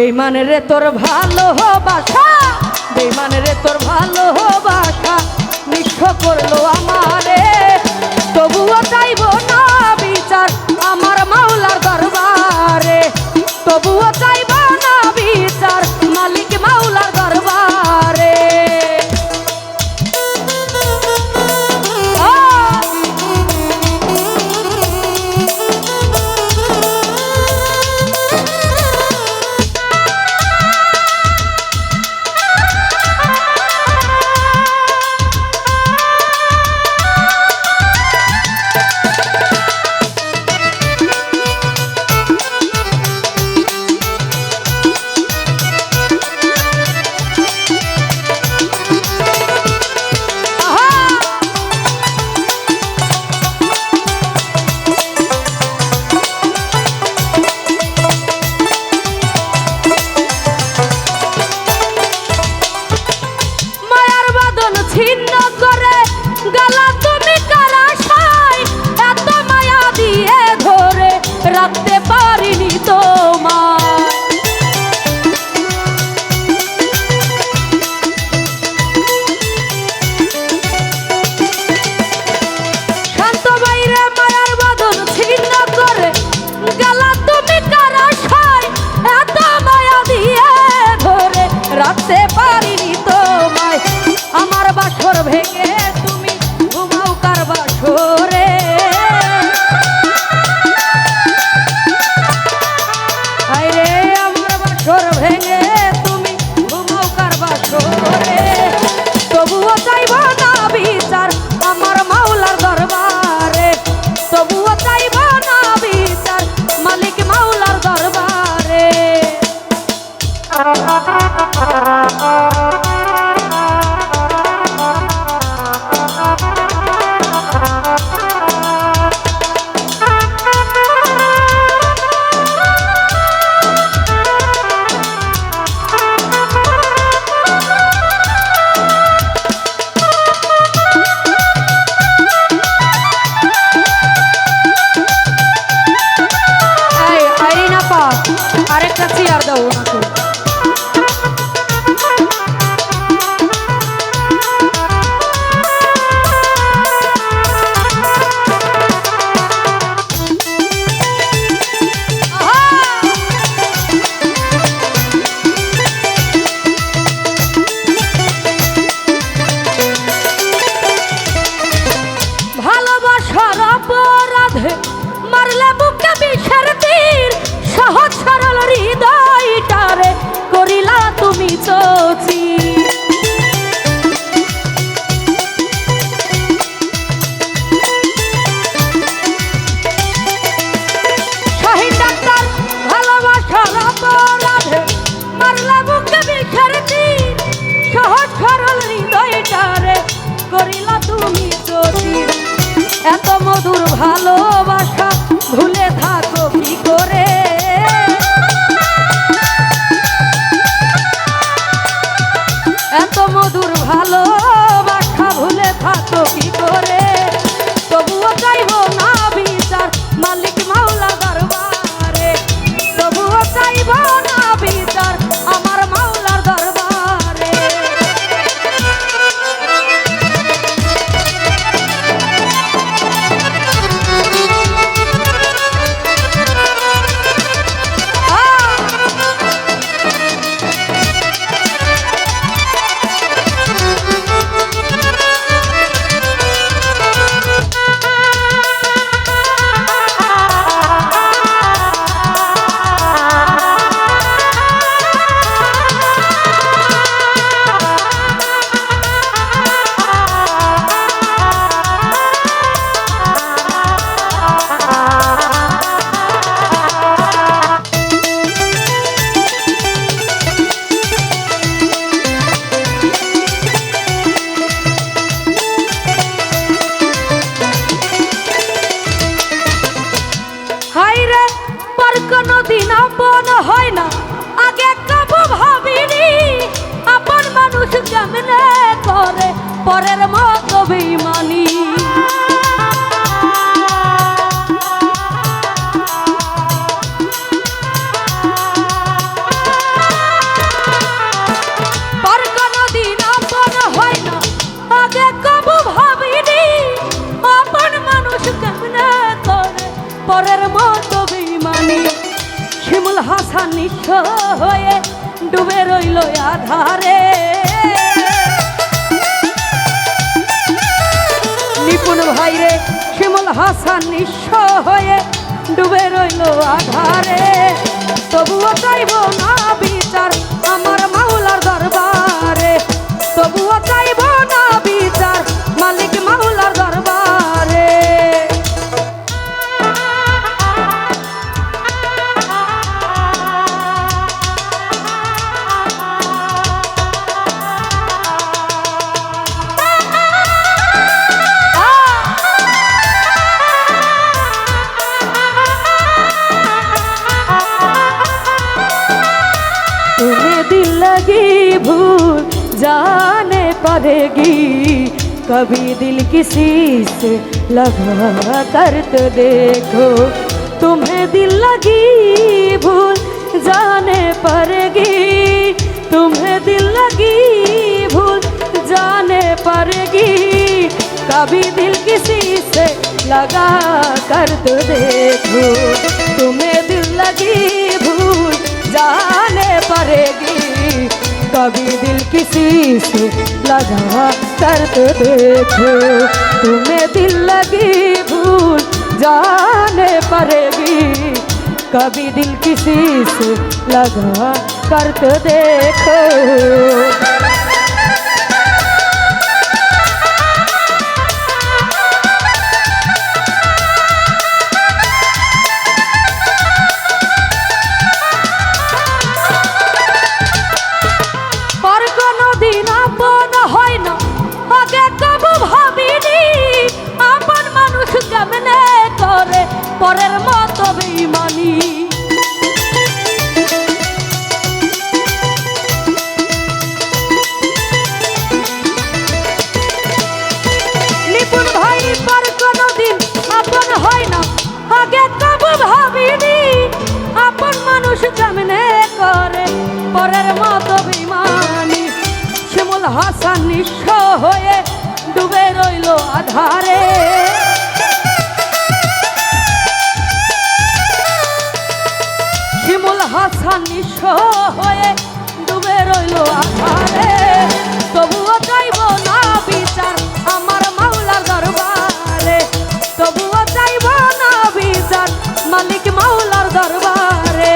বেঈমান রে তোর ভালোবাসা, বেঈমান রে তোর ভালোবাসা নিঃস্ব করলো আমারে। তবুও চাইব না বিচার আমার মাওলার দরবারে, তবুও চাইব না বিচার মালিক মাওলার দরবারে। ছিন্ন করে গলা তুমি কারাশাই, এত মায়া দিয়ে ধরে রাখতে পারিনি তোমায়। শান্ত বাইরে মায়ার বাঁধন ছিন্ন করে গলা তুমি কারাশাই, এত মায়া দিয়ে ধরে রাখতে পারিনি তোমায়। আমার বাসর ভেঙে তুমি ঘুমাও কার বাসরে, আইরে আমার বাসর ভেঙে তুমি ঘুমাও কার বাসরে। তবুও চাইব না বিচার আমার মাওলার দরবারে, তবুও চাইব না বিচার মালিক মাওলার দরবারে। আরেকটা চেয়ার দাও ওনাকে। ভালোবাসার অপরাধে মারলে বুকে বিষের তীর, সহজ সরল হৃদয়টারে হাসা নিঃস্ব হয়ে ডুবে রইল আধারে। নিপুণ ভাইরে শিমুল হাসান নিঃস্ব হয়ে ডুবে রইল আধারে। তবুও চাইব না বিচার আমার মাওলার দরবারে, তবুও চাইব না বিচার মালিক মাওলার দরবারে। तुम्हें दिल लगी भूल जाने पड़ेगी, कभी दिल किसी से लगा कर तो देखो। तुम्हें दिल लगी भूल जाने पड़ेगी, तुम्हें दिल लगी भूल जाने पड़ेगी, कभी दिल किसी से लगा कर तो देखो। तुम्हें दिल लगी भूल जाने पड़ेगी, कभी दिल किसी से लगा कर तो देखो। तुम्हें दिल लगी भूल जाने पड़ेगी, कभी दिल किसी से लगा कर तो देखो। পরের মতো বেঈমানি নিপুণ ভাই পর কোনদিন আপন হয় না, আগে কবু ভাবিনি আপন মানুষ কেমনে করে পরের মতো বেঈমানি। শিমুল হাসান নিঃস্ব হয়ে ডুবে রইল আধারে। শিমুল হাসান নিঃস্ব হয়ে ডুবে রইল আধারে। তবুও চাইব না বিচার আমার মাওলার দরবারে, তবুও চাইব না বিচার মালিক মাওলার দরবারে।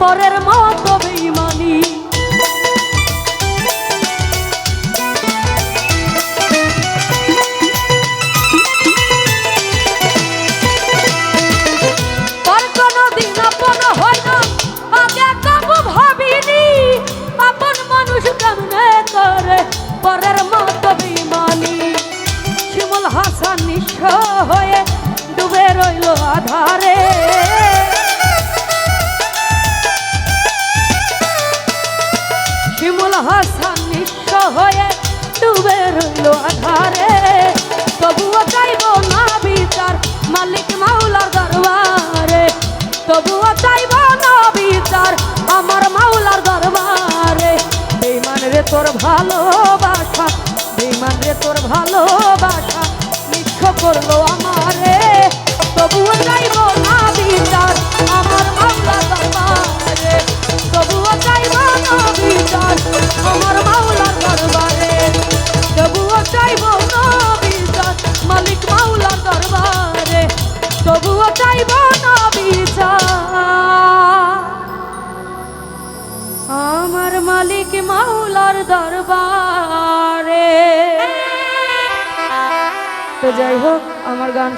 পরের মতো বেঈমানি পর কোনদিন আপন হয় না, আগে কবু ভাবিনি আপন মানুষ কেমনে করে পরের মতো বেঈমানি। শিমুল হাসান নিঃস্ব হয়ে ডুবে রইল আধারে। শিমুল হাসান নিঃস্ব হয়ে ডুবে রইল আধারে। তবুও চাইব না বিচার মালিক মাওলার দরবারে, তবুও চাইব না বিচার আমার মাওলার দরবারে। বেঈমান রে তোর ভালোবাসা, বেঈমান রে তোর ভালোবাসা নিঃস্ব করলো আমারে। তবুও চাইব না বিচার আমার মাওলার দরবারে, তবুও চাইব না বিচার আমার মাওলার দরবারে, তবুও চাইব না বিচার মালিক মাওলার দরবারে, তবুও চাইব না বিচার আমার মালিক মাওলার দরবারে। তো যাই হোক, আমার গান